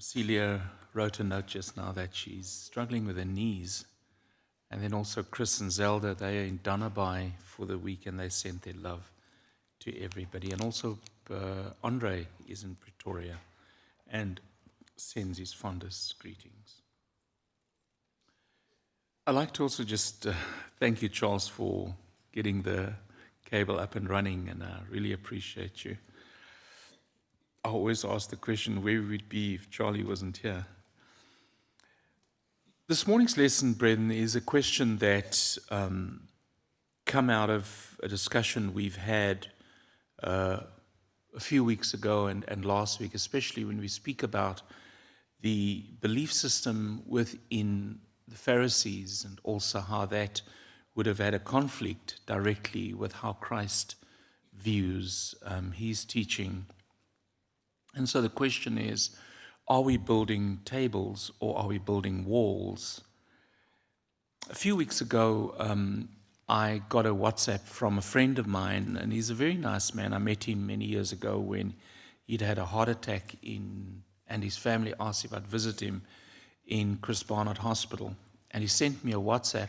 Celia wrote a note just now that she's struggling with her knees. And then also Chris and Zelda, they are in Dunnaby for the week and they sent their love to everybody. And also Andre is in Pretoria and sends his fondest greetings. I'd like to also just thank you, Charles, for getting the cable up and running, and I really appreciate you. I always ask the question, where would we be if Charlie wasn't here? This morning's lesson, brethren, is a question that come out of a discussion we've had a few weeks ago and last week, especially when we speak about the belief system within the Pharisees and also how that would have had a conflict directly with how Christ views his teaching. And so the question is, are we building tables or are we building walls? A few weeks ago, I got a WhatsApp from a friend of mine, and he's a very nice man. I met him many years ago when he'd had a heart attack and his family asked if I'd visit him in Chris Barnard Hospital. And he sent me a WhatsApp,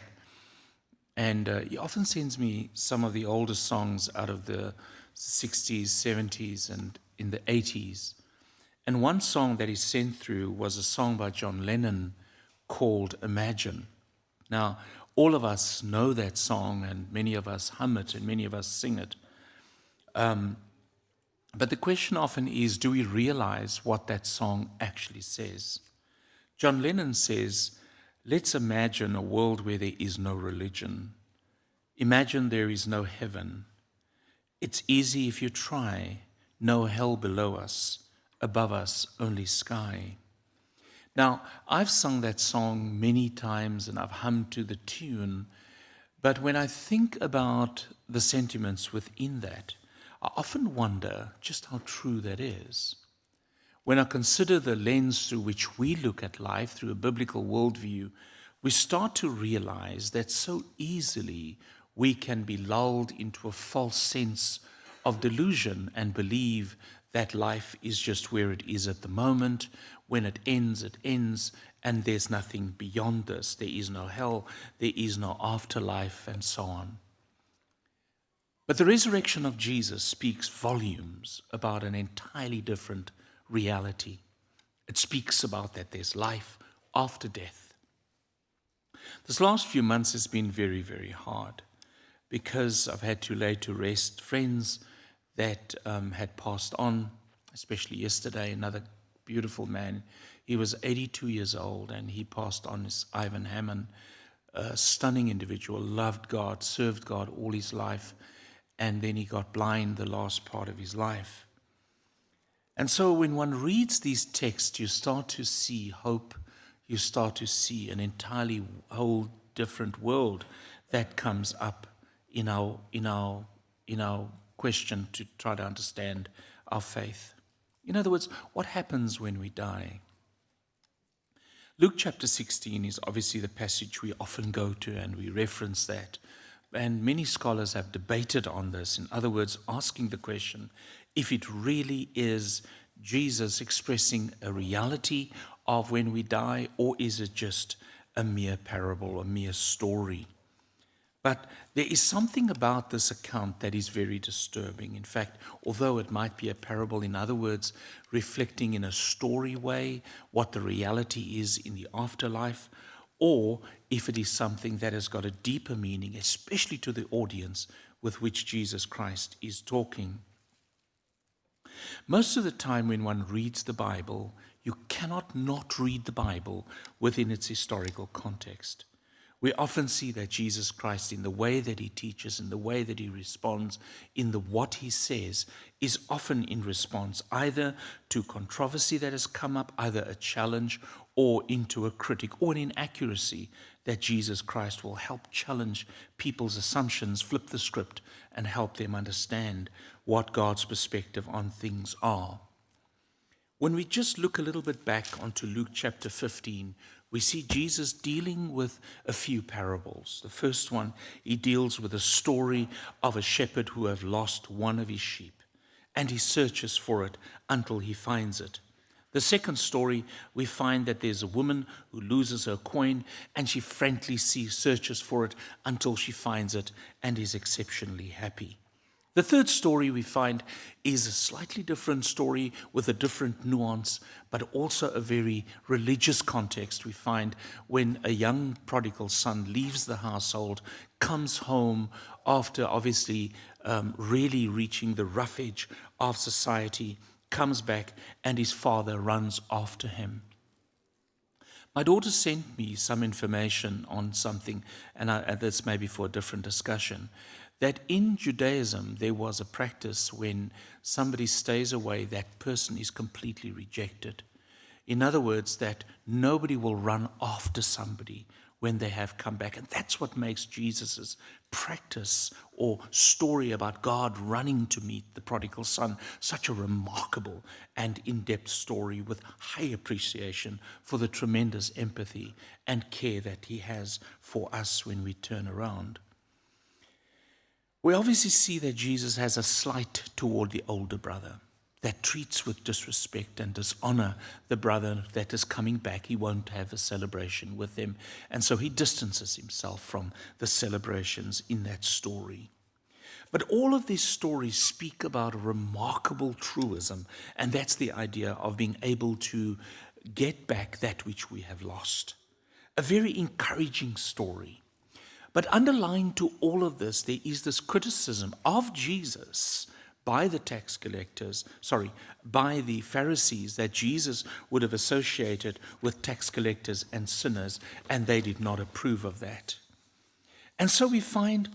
and he often sends me some of the older songs out of the 60s, 70s, and in the 80s. And one song that he sent through was a song by John Lennon called Imagine. Now, all of us know that song, and many of us hum it, and many of us sing it. But the question often is, do we realize what that song actually says? John Lennon says, let's imagine a world where there is no religion. Imagine there is no heaven. It's easy if you try. No hell below us. Above us, only sky. Now, I've sung that song many times and I've hummed to the tune, but when I think about the sentiments within that, I often wonder just how true that is. When I consider the lens through which we look at life, through a biblical worldview, we start to realize that so easily we can be lulled into a false sense of delusion and believe that life is just where it is at the moment. When it ends, and there's nothing beyond this. There is no hell, there is no afterlife, and so on. But the resurrection of Jesus speaks volumes about an entirely different reality. It speaks about that there's life after death. This last few months has been very, very hard because I've had to lay to rest friends that had passed on, especially yesterday, another beautiful man. He was 82 years old and he passed on as Ivan Hammond, a stunning individual, loved God, served God all his life, and then he got blind the last part of his life. And so when one reads these texts, you start to see hope, you start to see an entirely whole different world that comes up in our question to try to understand our faith. In other words, what happens when we die? Luke chapter 16 is obviously the passage we often go to, and we reference that. And many scholars have debated on this. In other words, asking the question, if it really is Jesus expressing a reality of when we die, or is it just a mere parable, a mere story? But there is something about this account that is very disturbing. In fact, although it might be a parable, in other words, reflecting in a story way what the reality is in the afterlife, or if it is something that has got a deeper meaning, especially to the audience with which Jesus Christ is talking. Most of the time when one reads the Bible, you cannot not read the Bible within its historical context. We often see that Jesus Christ, in the way that he teaches, in the way that he responds, in what he says, is often in response either to controversy that has come up, either a challenge or into a critic or an inaccuracy that Jesus Christ will help challenge people's assumptions, flip the script, and help them understand what God's perspective on things are. When we just look a little bit back onto Luke chapter 15, we see Jesus dealing with a few parables. The first one, he deals with a story of a shepherd who has lost one of his sheep, and he searches for it until he finds it. The second story, we find that there's a woman who loses her coin and she frantically searches for it until she finds it and is exceptionally happy. The third story we find is a slightly different story with a different nuance, but also a very religious context. We find when a young prodigal son leaves the household, comes home after obviously really reaching the rough edge of society, comes back, and his father runs after him. My daughter sent me some information on something, and that's maybe for a different discussion, that in Judaism there was a practice when somebody stays away, that person is completely rejected. In other words, that nobody will run after somebody when they have come back. And that's what makes Jesus' practice or story about God running to meet the prodigal son such a remarkable and in-depth story with high appreciation for the tremendous empathy and care that he has for us when we turn around. We obviously see that Jesus has a slight toward the older brother that treats with disrespect and dishonor the brother that is coming back. He won't have a celebration with him. And so he distances himself from the celebrations in that story. But all of these stories speak about a remarkable truism, and that's the idea of being able to get back that which we have lost. A very encouraging story. But underlying to all of this, there is this criticism of Jesus by the by the Pharisees, that Jesus would have associated with tax collectors and sinners, and they did not approve of that. And so we find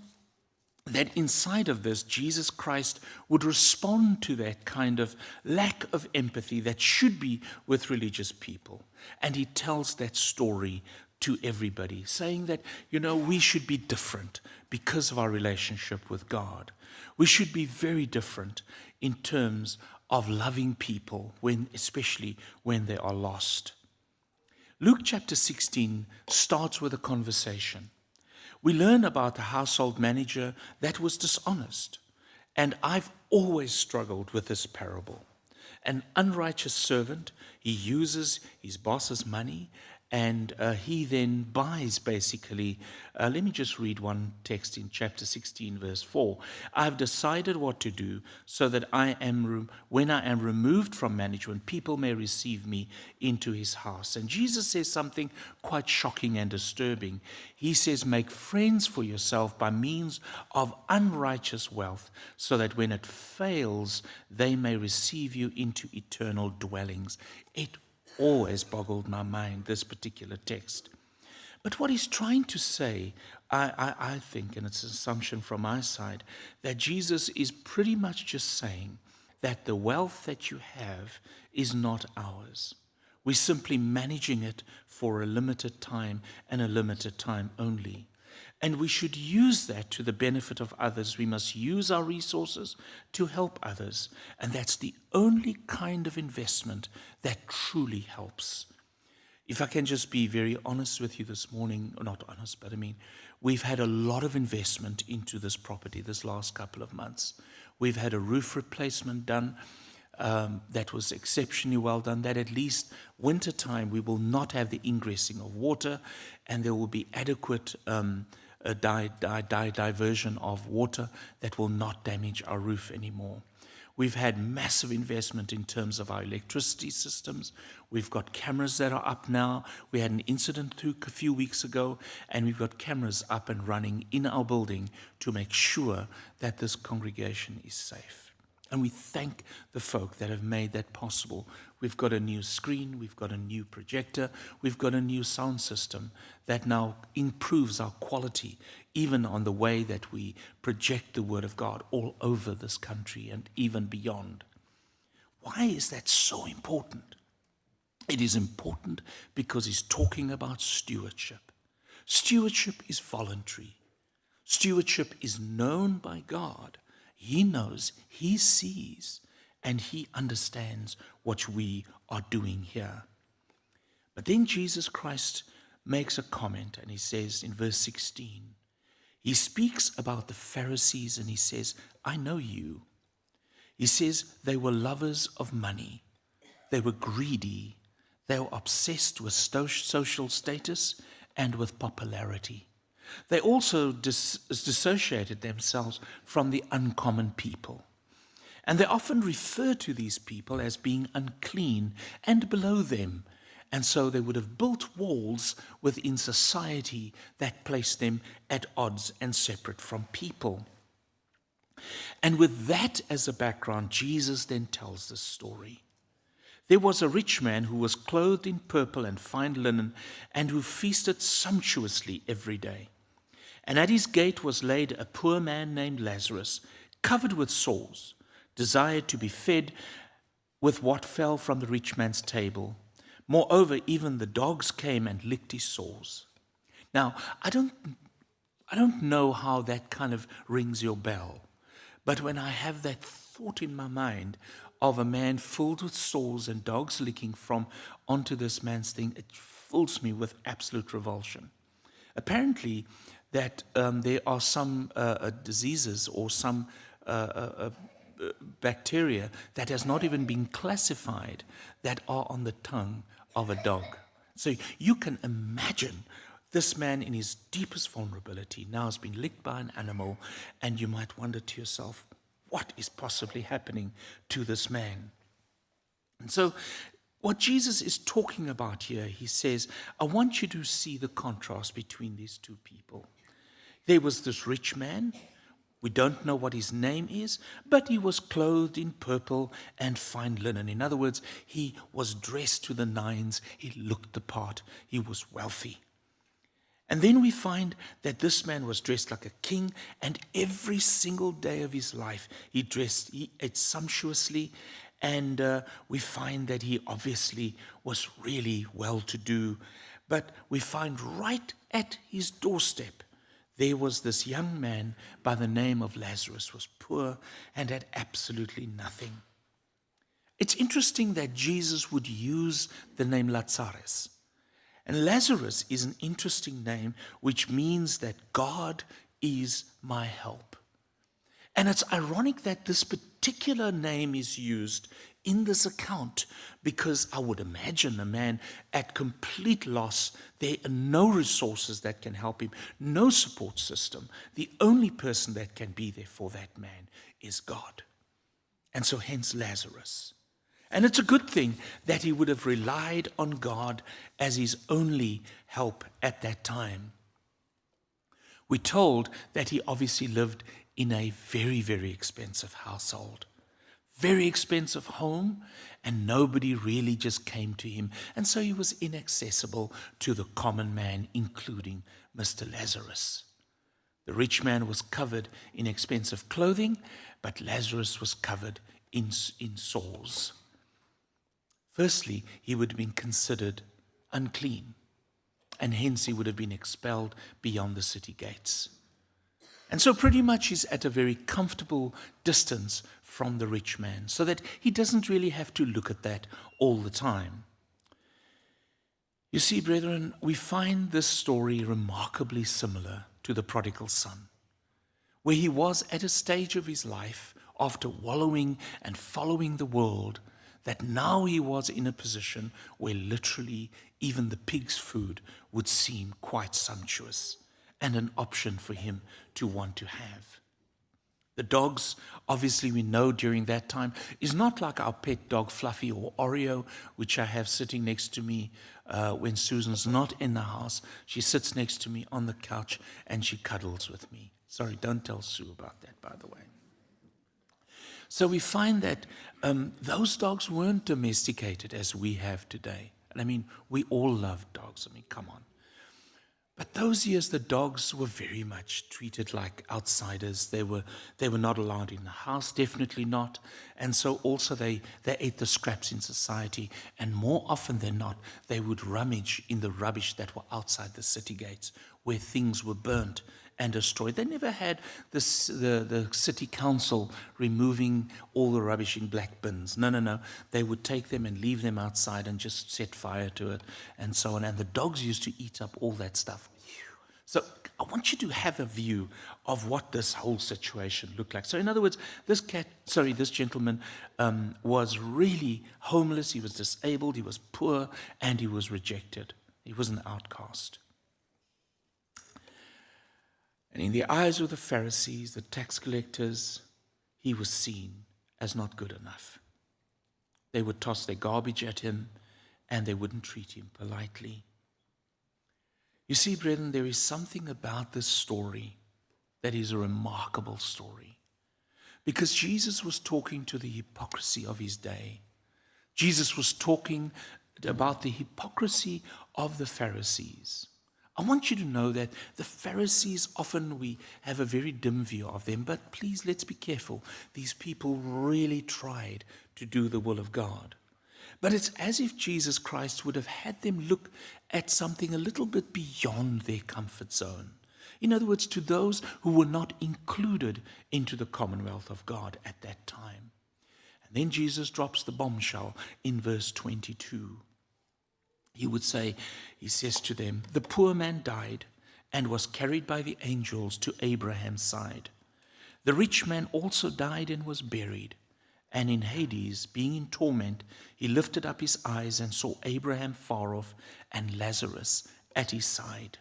that inside of this, Jesus Christ would respond to that kind of lack of empathy that should be with religious people. And he tells that story to everybody, saying that, we should be different because of our relationship with God. We should be very different in terms of loving people, especially when they are lost. Luke chapter 16 starts with a conversation. We learn about the household manager that was dishonest. And I've always struggled with this parable. An unrighteous servant, he uses his boss's money, and he then buys basically, let me just read one text in chapter 16, verse 4. I've decided what to do so that when I am removed from management, people may receive me into his house. And Jesus says something quite shocking and disturbing. He says, make friends for yourself by means of unrighteous wealth, so that when it fails, they may receive you into eternal dwellings. It always boggled my mind, this particular text. But what he's trying to say, I think, and it's an assumption from my side, that Jesus is pretty much just saying that the wealth that you have is not ours. We're simply managing it for a limited time and a limited time only. And we should use that to the benefit of others. We must use our resources to help others. And that's the only kind of investment that truly helps. If I can just be very honest with you this morning, or not honest, but we've had a lot of investment into this property this last couple of months. We've had a roof replacement done that was exceptionally well done, that at least wintertime we will not have the ingressing of water, and there will be adequate diversion of water that will not damage our roof anymore. We've had massive investment in terms of our electricity systems. We've got cameras that are up now. We had an incident a few weeks ago, and we've got cameras up and running in our building to make sure that this congregation is safe. And we thank the folk that have made that possible. We've got a new screen, we've got a new projector, we've got a new sound system that now improves our quality, even on the way that we project the Word of God all over this country and even beyond. Why is that so important? It is important because he's talking about stewardship. Stewardship is voluntary. Stewardship is known by God. He knows, he sees, and he understands what we are doing here. But then Jesus Christ makes a comment, and he says in verse 16, he speaks about the Pharisees, and he says, I know you. He says they were lovers of money. They were greedy. They were obsessed with social status and with popularity. They also dissociated themselves from the uncommon people. And they often refer to these people as being unclean and below them. And so they would have built walls within society that placed them at odds and separate from people. And with that as a background, Jesus then tells this story. There was a rich man who was clothed in purple and fine linen, and who feasted sumptuously every day. And at his gate was laid a poor man named Lazarus, covered with sores, desired to be fed with what fell from the rich man's table. Moreover, even the dogs came and licked his sores. Now, I don't know how that kind of rings your bell, but when I have that thought in my mind of a man filled with sores and dogs licking from onto this man's thing, it fills me with absolute revulsion. Apparently, that there are some diseases or some bacteria that has not even been classified that are on the tongue of a dog. So you can imagine this man in his deepest vulnerability now has been licked by an animal, and you might wonder to yourself, what is possibly happening to this man? And so what Jesus is talking about here, he says, I want you to see the contrast between these two people. There was this rich man. We don't know what his name is, but he was clothed in purple and fine linen. In other words, he was dressed to the nines. He looked the part. He was wealthy. And then we find that this man was dressed like a king, and every single day of his life he ate sumptuously, and we find that he obviously was really well-to-do. But we find right at his doorstep there was this young man by the name of Lazarus, was poor and had absolutely nothing. It's interesting that Jesus would use the name Lazarus. And Lazarus is an interesting name, which means that God is my help. And it's ironic that this particular name is used in this account, because I would imagine a man at complete loss. There are no resources that can help him, no support system. The only person that can be there for that man is God. And so hence Lazarus. And it's a good thing that he would have relied on God as his only help at that time. We're told that he obviously lived in a very, very expensive household, very expensive home, and nobody really just came to him. And so he was inaccessible to the common man, including Mr. Lazarus. The rich man was covered in expensive clothing, but Lazarus was covered in sores. Firstly, he would have been considered unclean, and hence he would have been expelled beyond the city gates. And so pretty much he's at a very comfortable distance from the rich man, so that he doesn't really have to look at that all the time. You see, brethren, we find this story remarkably similar to the prodigal son, where he was at a stage of his life after wallowing and following the world, that now he was in a position where literally even the pig's food would seem quite sumptuous and an option for him to want to have. The dogs, obviously we know during that time, is not like our pet dog Fluffy or Oreo, which I have sitting next to me when Susan's not in the house. She sits next to me on the couch and she cuddles with me. Sorry, don't tell Sue about that, by the way. So we find that those dogs weren't domesticated as we have today. And I mean, we all love dogs. I mean, come on. But those years, the dogs were very much treated like outsiders. They were not allowed in the house, definitely not. And so also they ate the scraps in society. And more often than not, they would rummage in the rubbish that were outside the city gates, where things were burnt and destroyed. They never had the city council removing all the rubbish in black bins. No. They would take them and leave them outside and just set fire to it and so on. And the dogs used to eat up all that stuff. So I want you to have a view of what this whole situation looked like. So in other words, this gentleman was really homeless, he was disabled, he was poor, and he was rejected. He was an outcast. And in the eyes of the Pharisees, the tax collectors, he was seen as not good enough. They would toss their garbage at him, and they wouldn't treat him politely. You see, brethren, there is something about this story that is a remarkable story. Because Jesus was talking to the hypocrisy of his day. Jesus was talking about the hypocrisy of the Pharisees. I want you to know that the Pharisees, often we have a very dim view of them, but please let's be careful. These people really tried to do the will of God. But it's as if Jesus Christ would have had them look at something a little bit beyond their comfort zone. In other words, to those who were not included into the commonwealth of God at that time. And then Jesus drops the bombshell in verse 22. He says to them, the poor man died and was carried by the angels to Abraham's side. The rich man also died and was buried. And in Hades, being in torment, he lifted up his eyes and saw Abraham far off and Lazarus at his side.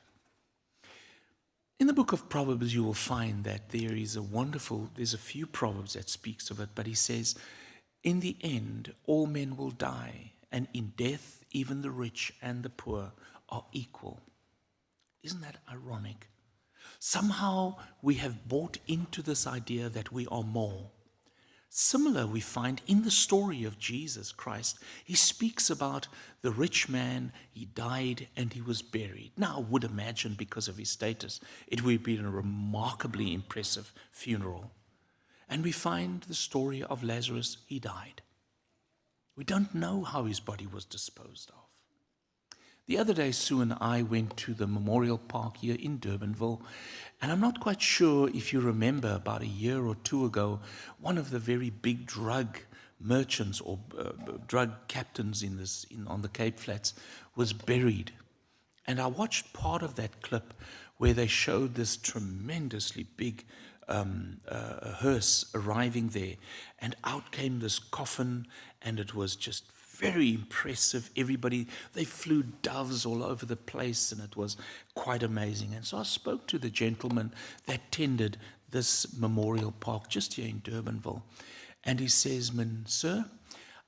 In the book of Proverbs, you will find that there's a few Proverbs that speaks of it, but he says, in the end, all men will die, and in death, even the rich and the poor are equal. Isn't that ironic? Somehow we have bought into this idea that we are more. Similar, we find in the story of Jesus Christ, he speaks about the rich man, he died and he was buried. Now, I would imagine because of his status, it would have been a remarkably impressive funeral. And we find the story of Lazarus, he died. We don't know how his body was disposed of. The other day, Sue and I went to the Memorial Park here in Durbanville, and I'm not quite sure if you remember about a year or two ago, one of the very big drug merchants or drug captains on the Cape Flats was buried. And I watched part of that clip where they showed this tremendously big hearse arriving there, and out came this coffin, and it was just very impressive. Everybody, they flew doves all over the place, and it was quite amazing. And so I spoke to the gentleman that tended this memorial park just here in Durbanville, and he says, sir,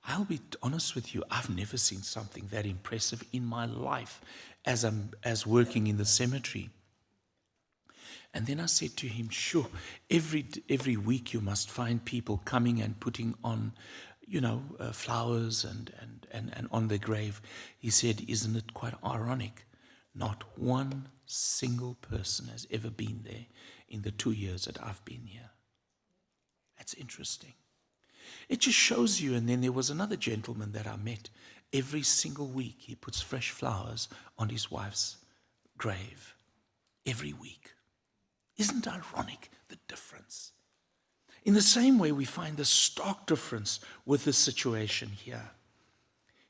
I'll be honest with you, I've never seen something that impressive in my life as working in the cemetery. And then I said to him, sure, every week you must find people coming and putting on flowers and on their grave. He said, isn't it quite ironic? Not one single person has ever been there in the 2 years that I've been here. That's interesting. It just shows you. And then there was another gentleman that I met. Every single week he puts fresh flowers on his wife's grave. Every week. Isn't it ironic, the difference? In the same way, we find the stark difference with this situation here.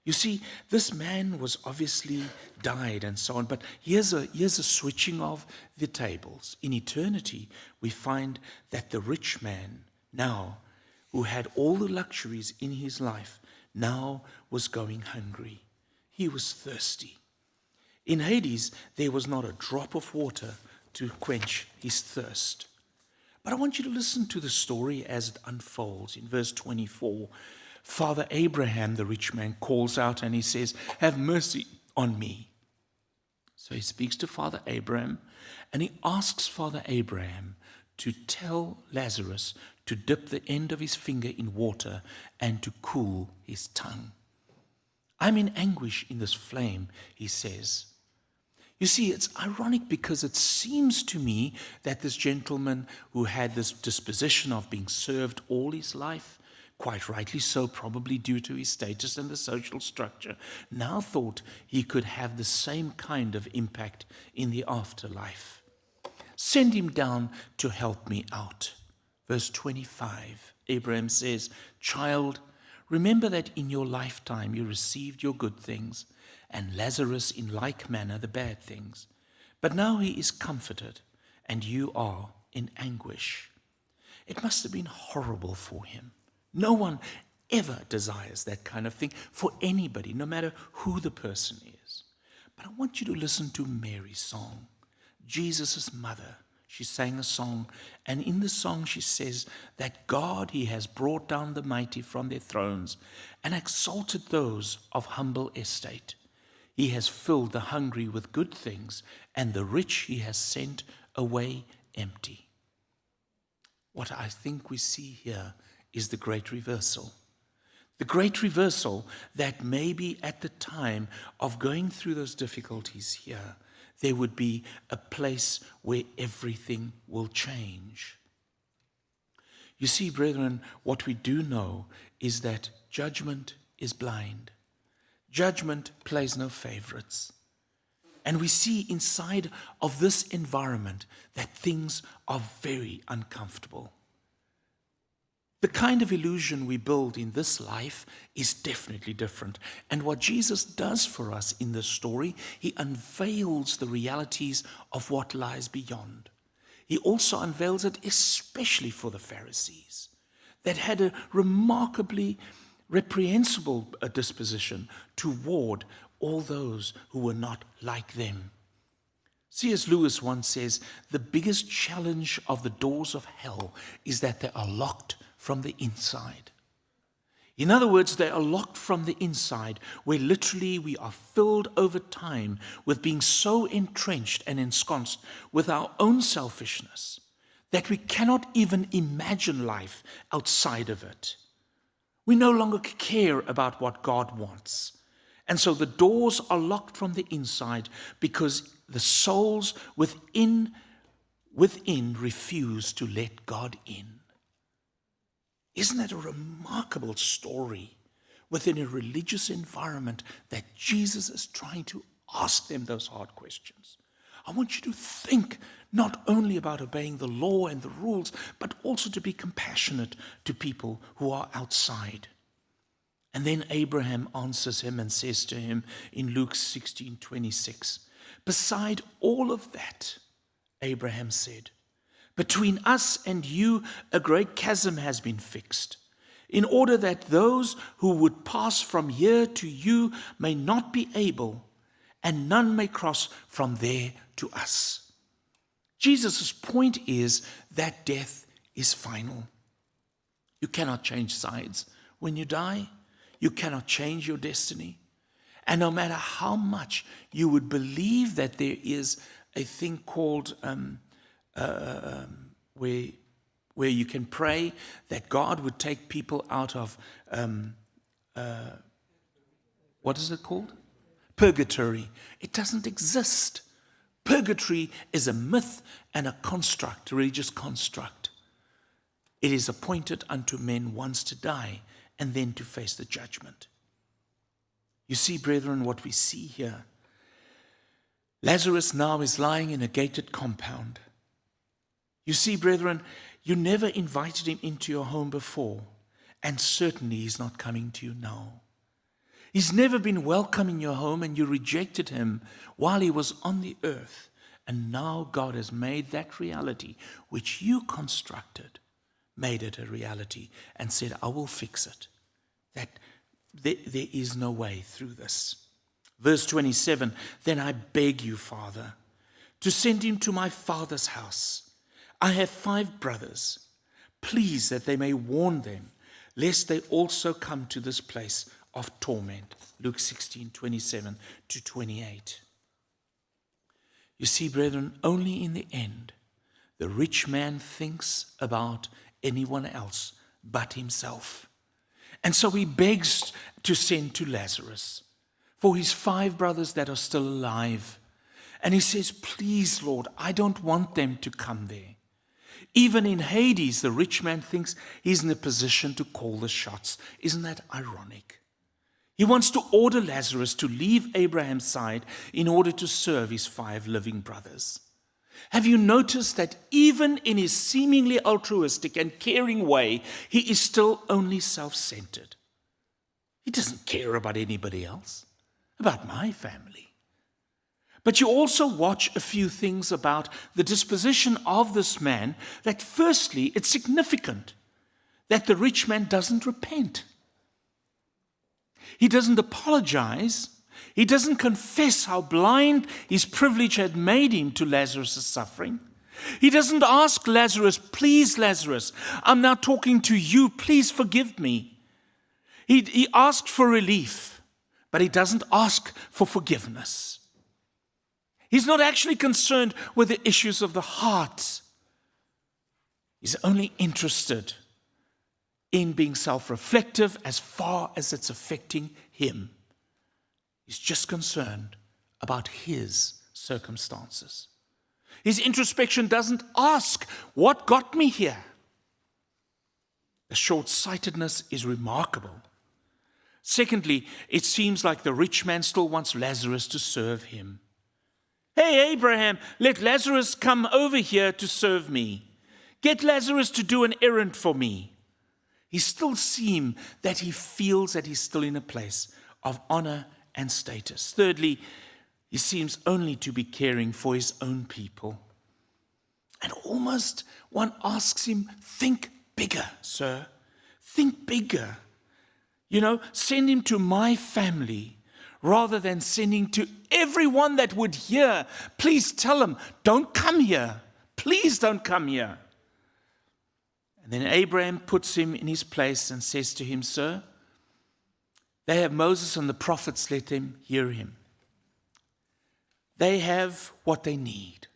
You see, this man was obviously died and so on, but here's a switching of the tables. In eternity, we find that the rich man now, who had all the luxuries in his life, now was going hungry. He was thirsty. In Hades, there was not a drop of water to quench his thirst. But I want you to listen to the story as it unfolds. In verse 24, Father Abraham, the rich man, calls out and he says, have mercy on me. So he speaks to Father Abraham and he asks Father Abraham to tell Lazarus to dip the end of his finger in water and to cool his tongue. I'm in anguish in this flame, he says. You see, it's ironic because it seems to me that this gentleman who had this disposition of being served all his life, quite rightly so, probably due to his status and the social structure, now thought he could have the same kind of impact in the afterlife. Send him down to help me out. Verse 25, Abraham says, child, remember that in your lifetime you received your good things, and Lazarus in like manner the bad things. But now he is comforted, and you are in anguish. It must have been horrible for him. No one ever desires that kind of thing for anybody, no matter who the person is. But I want you to listen to Mary's song, Jesus' mother. She sang a song, and in the song she says that God, he has brought down the mighty from their thrones and exalted those of humble estate. He has filled the hungry with good things, and the rich he has sent away empty. What I think we see here is the great reversal. The great reversal that maybe at the time of going through those difficulties here, there would be a place where everything will change. You see, brethren, what we do know is that judgment is blind. Judgment plays no favorites. And we see inside of this environment that things are very uncomfortable. The kind of illusion we build in this life is definitely different. And what Jesus does for us in this story, he unveils the realities of what lies beyond. He also unveils it especially for the Pharisees that had a remarkably reprehensible disposition toward all those who were not like them. C.S. Lewis once says, the biggest challenge of the doors of hell is that they are locked from the inside. In other words, they are locked from the inside, where literally we are filled over time with being so entrenched and ensconced with our own selfishness that we cannot even imagine life outside of it. We no longer care about what God wants. And so the doors are locked from the inside because the souls within refuse to let God in. Isn't that a remarkable story within a religious environment that Jesus is trying to ask them those hard questions? I want you to think not only about obeying the law and the rules, but also to be compassionate to people who are outside. And then Abraham answers him and says to him in Luke 16:26, beside all of that, Abraham said, between us and you, a great chasm has been fixed, in order that those who would pass from here to you may not be able, and none may cross from there to us. Jesus' point is that death is final. You cannot change sides when you die. You cannot change your destiny. And no matter how much you would believe that there is a thing called where you can pray that God would take people out of, what is it called? Purgatory. It doesn't exist. Purgatory is a myth and a construct, a religious construct. It is appointed unto men once to die and then to face the judgment. You see, brethren, what we see here. Lazarus now is lying in a gated compound. You see, brethren, you never invited him into your home before, and certainly he's not coming to you now. He's never been welcome in your home, and you rejected him while he was on the earth. And now God has made that reality, which you constructed, made it a reality, and said, I will fix it. That there is no way through this. Verse 27, then I beg you, Father, to send him to my father's house. I have 5 brothers. Please that they may warn them, lest they also come to this place of torment. Luke 16:27 to 28. You see, brethren, only in the end, the rich man thinks about anyone else but himself. And so he begs to send to Lazarus for his 5 brothers that are still alive. And he says, please, Lord, I don't want them to come there. Even in Hades, the rich man thinks he's in a position to call the shots. Isn't that ironic? He wants to order Lazarus to leave Abraham's side in order to serve his 5 living brothers. Have you noticed that even in his seemingly altruistic and caring way, he is still only self-centered? He doesn't care about anybody else, about my family. But you also watch a few things about the disposition of this man that firstly, it's significant that the rich man doesn't repent. He doesn't apologize. He doesn't confess how blind his privilege had made him to Lazarus' suffering. He doesn't ask Lazarus, please, Lazarus, I'm now talking to you, please forgive me. He asked for relief, but he doesn't ask for forgiveness. He's not actually concerned with the issues of the heart. He's only interested in being self-reflective as far as it's affecting him. He's just concerned about his circumstances. His introspection doesn't ask, what got me here? The short-sightedness is remarkable. Secondly, it seems like the rich man still wants Lazarus to serve him. Hey, Abraham, let Lazarus come over here to serve me. Get Lazarus to do an errand for me. He still seems that he feels that he's still in a place of honor and status. Thirdly, he seems only to be caring for his own people. And almost one asks him, think bigger, sir. Think bigger. Send him to my family rather than sending to everyone that would hear. Please tell him, don't come here. Please don't come here. And then Abraham puts him in his place and says to him, sir, they have Moses and the prophets, let them hear him. They have what they need.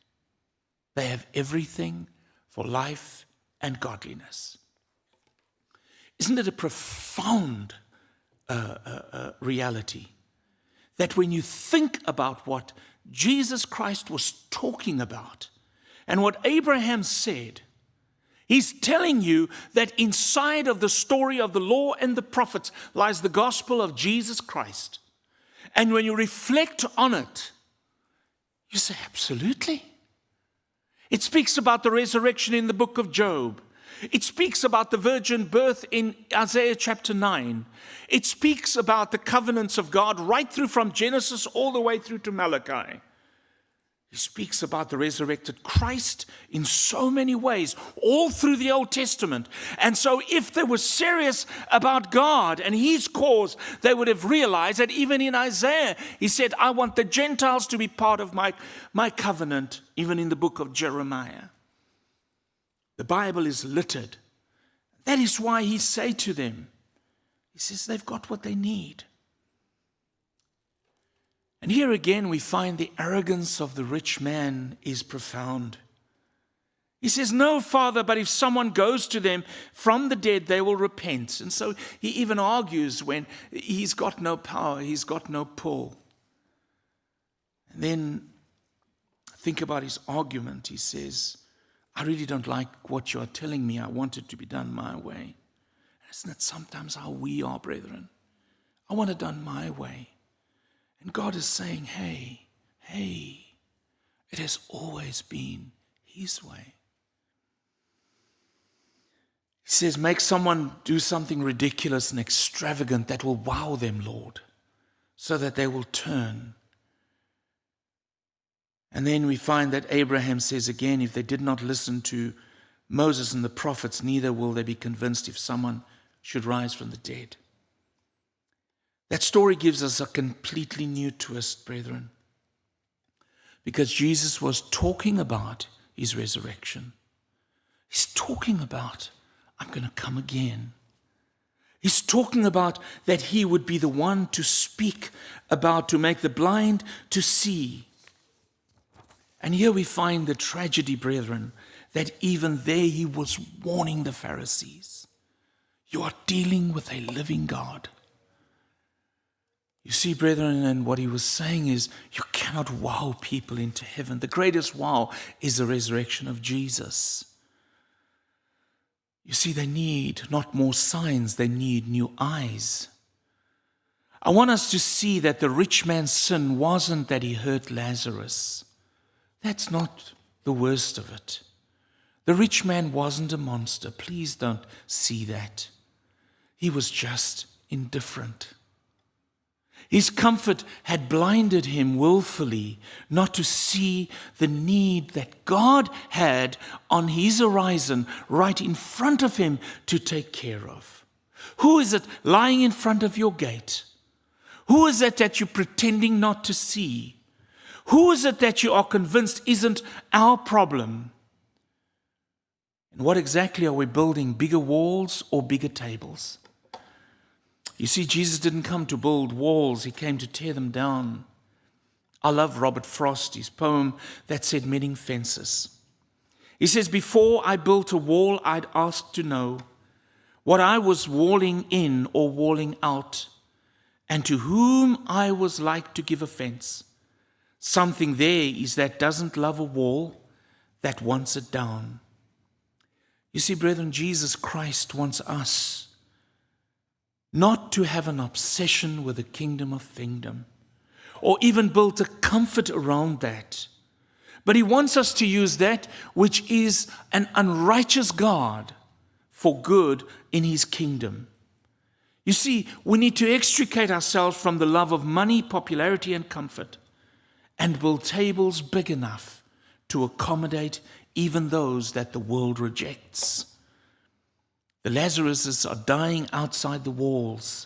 They have everything for life and godliness. Isn't it a profound reality that when you think about what Jesus Christ was talking about and what Abraham said, he's telling you that inside of the story of the law and the prophets lies the gospel of Jesus Christ. And when you reflect on it, you say, absolutely. It speaks about the resurrection in the book of Job. It speaks about the virgin birth in Isaiah chapter 9. It speaks about the covenants of God right through from Genesis all the way through to Malachi. He speaks about the resurrected Christ in so many ways, all through the Old Testament. And so if they were serious about God and his cause, they would have realized that even in Isaiah, he said, I want the Gentiles to be part of my covenant, even in the book of Jeremiah. The Bible is littered. That is why he said to them, he says they've got what they need. And here again we find the arrogance of the rich man is profound. He says, no, Father, but if someone goes to them from the dead, they will repent. And so he even argues when he's got no power, he's got no pull. And then think about his argument. He says, I really don't like what you are telling me. I want it to be done my way. Isn't that sometimes how we are, brethren? I want it done my way. And God is saying, hey, it has always been his way. He says, make someone do something ridiculous and extravagant that will wow them, Lord, so that they will turn. And then we find that Abraham says again, if they did not listen to Moses and the prophets, neither will they be convinced if someone should rise from the dead. That story gives us a completely new twist, brethren, because Jesus was talking about his resurrection. He's talking about, I'm going to come again. He's talking about that he would be the one to speak about, to make the blind to see. And here we find the tragedy, brethren, that even there he was warning the Pharisees. You are dealing with a living God. You see, brethren, and what he was saying is, you cannot wow people into heaven. The greatest wow is the resurrection of Jesus. You see, they need not more signs, they need new eyes. I want us to see that the rich man's sin wasn't that he hurt Lazarus. That's not the worst of it. The rich man wasn't a monster. Please don't see that. He was just indifferent. His comfort had blinded him willfully not to see the need that God had on his horizon right in front of him to take care of. Who is it lying in front of your gate? Who is it that you're pretending not to see? Who is it that you are convinced isn't our problem? And what exactly are we building? Bigger walls or bigger tables? You see, Jesus didn't come to build walls. He came to tear them down. I love Robert Frost, his poem that said mending fences. He says, before I built a wall, I'd ask to know what I was walling in or walling out, and to whom I was like to give offense. Something there is that doesn't love a wall, that wants it down. You see, brethren, Jesus Christ wants us not to have an obsession with the kingdom of kingdom, or even build a comfort around that. But he wants us to use that which is an unrighteous God for good in his kingdom. You see, we need to extricate ourselves from the love of money, popularity, and comfort, and build tables big enough to accommodate even those that the world rejects. The Lazaruses are dying outside the walls.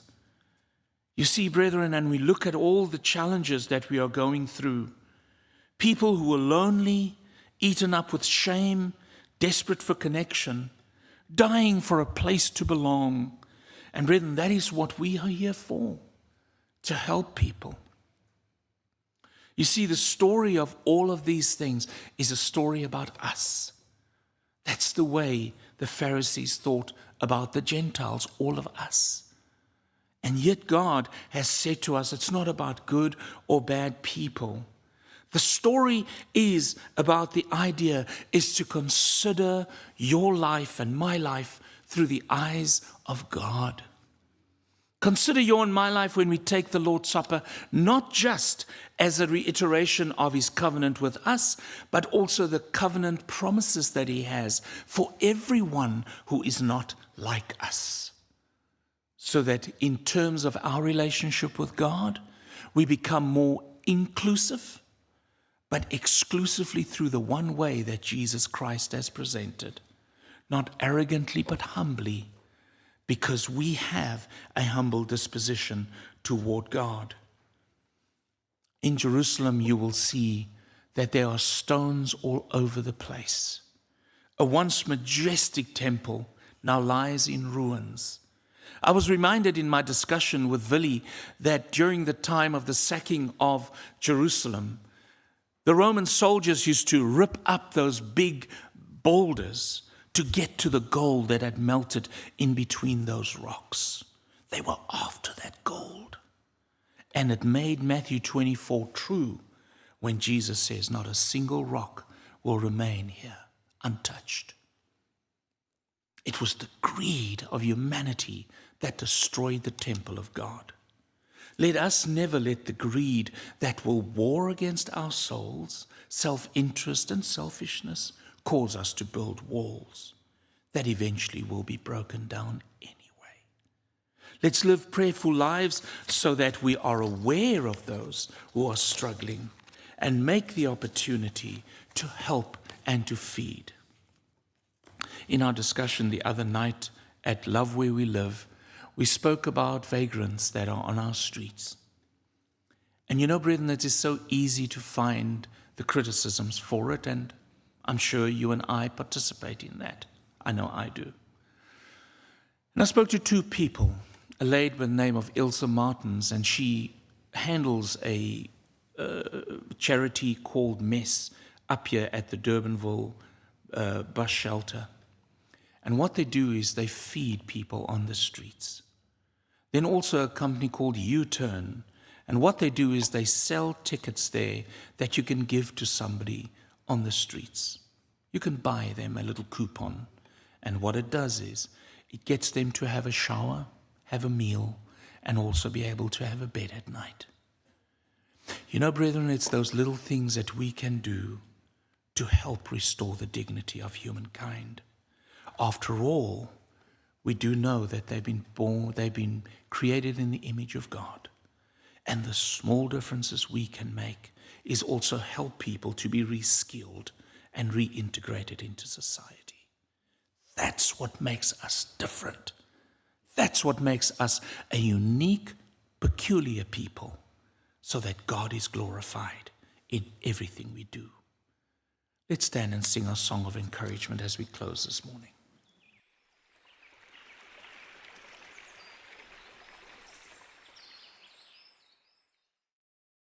You see, brethren, and we look at all the challenges that we are going through. People who are lonely, eaten up with shame, desperate for connection, dying for a place to belong. And brethren, that is what we are here for, to help people. You see, the story of all of these things is a story about us. That's the way the Pharisees thought about the Gentiles, all of us. And yet God has said to us, it's not about good or bad people. The story is about the idea is to consider your life and my life through the eyes of God. Consider your and my life when we take the Lord's Supper, not just as a reiteration of his covenant with us, but also the covenant promises that he has for everyone who is not like us. So that in terms of our relationship with God, we become more inclusive, but exclusively through the one way that Jesus Christ has presented. Not arrogantly, but humbly, because we have a humble disposition toward God. In Jerusalem, you will see that there are stones all over the place. A once majestic temple now lies in ruins. I was reminded in my discussion with Willie that during the time of the sacking of Jerusalem, the Roman soldiers used to rip up those big boulders to get to the gold that had melted in between those rocks. They were after that gold. And it made Matthew 24 true when Jesus says, not a single rock will remain here untouched. It was the greed of humanity that destroyed the temple of God. Let us never let the greed that will war against our souls, self-interest and selfishness, cause us to build walls that eventually will be broken down anyway. Let's live prayerful lives so that we are aware of those who are struggling and make the opportunity to help and to feed. In our discussion the other night at Love Where We Live, we spoke about vagrants that are on our streets. And you know, brethren, it is so easy to find the criticisms for it, and I'm sure you and I participate in that. I know I do. And I spoke to two people, a lady by the name of Ilse Martens, and she handles a charity called Mess up here at the Durbanville bus shelter. And what they do is they feed people on the streets. Then also a company called U-Turn. And what they do is they sell tickets there that you can give to somebody on the streets. You can buy them a little coupon. And what it does is it gets them to have a shower, have a meal, and also be able to have a bed at night. You know, brethren, it's those little things that we can do to help restore the dignity of humankind. After all, we do know that they've been created in the image of God. And the small differences we can make is also help people to be reskilled and reintegrated into society. That's what makes us different. That's what makes us a unique, peculiar people, so that God is glorified in everything we do. Let's stand and sing our song of encouragement as we close this morning.